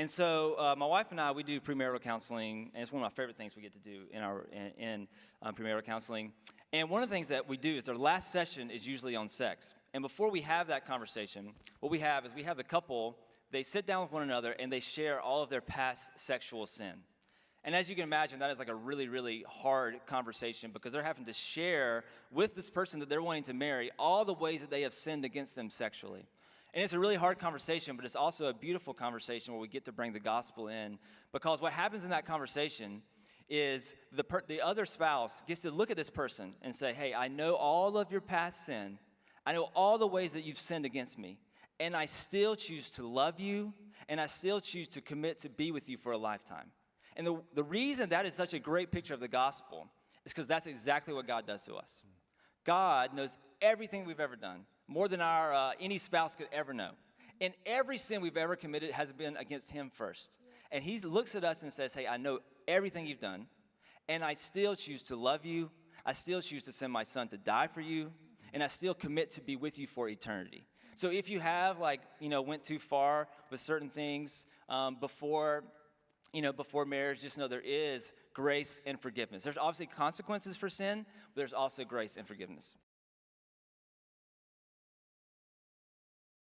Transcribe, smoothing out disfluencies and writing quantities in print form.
And so my wife and I, we do premarital counseling, and it's one of my favorite things we get to do in premarital counseling. And one of the things that we do is our last session is usually on sex. And before we have that conversation, what we have is we have the couple, they sit down with one another, and they share all of their past sexual sin. And as you can imagine, that is like a really, really hard conversation because they're having to share with this person that they're wanting to marry all the ways that they have sinned against them sexually. And it's a really hard conversation, but it's also a beautiful conversation where we get to bring the gospel in. Because what happens in that conversation is the other spouse gets to look at this person and say, hey, I know all of your past sin. I know all the ways that you've sinned against me. And I still choose to love you, and I still choose to commit to be with you for a lifetime. And the reason that is such a great picture of the gospel is because that's exactly what God does to us. God knows everything we've ever done, more than our any spouse could ever know. And every sin we've ever committed has been against him first. And he looks at us and says, hey, I know everything you've done, and I still choose to love you. I still choose to send my son to die for you, and I still commit to be with you for eternity. So if you have, went too far with certain things before marriage, just know there is grace and forgiveness. There's obviously consequences for sin, but there's also grace and forgiveness.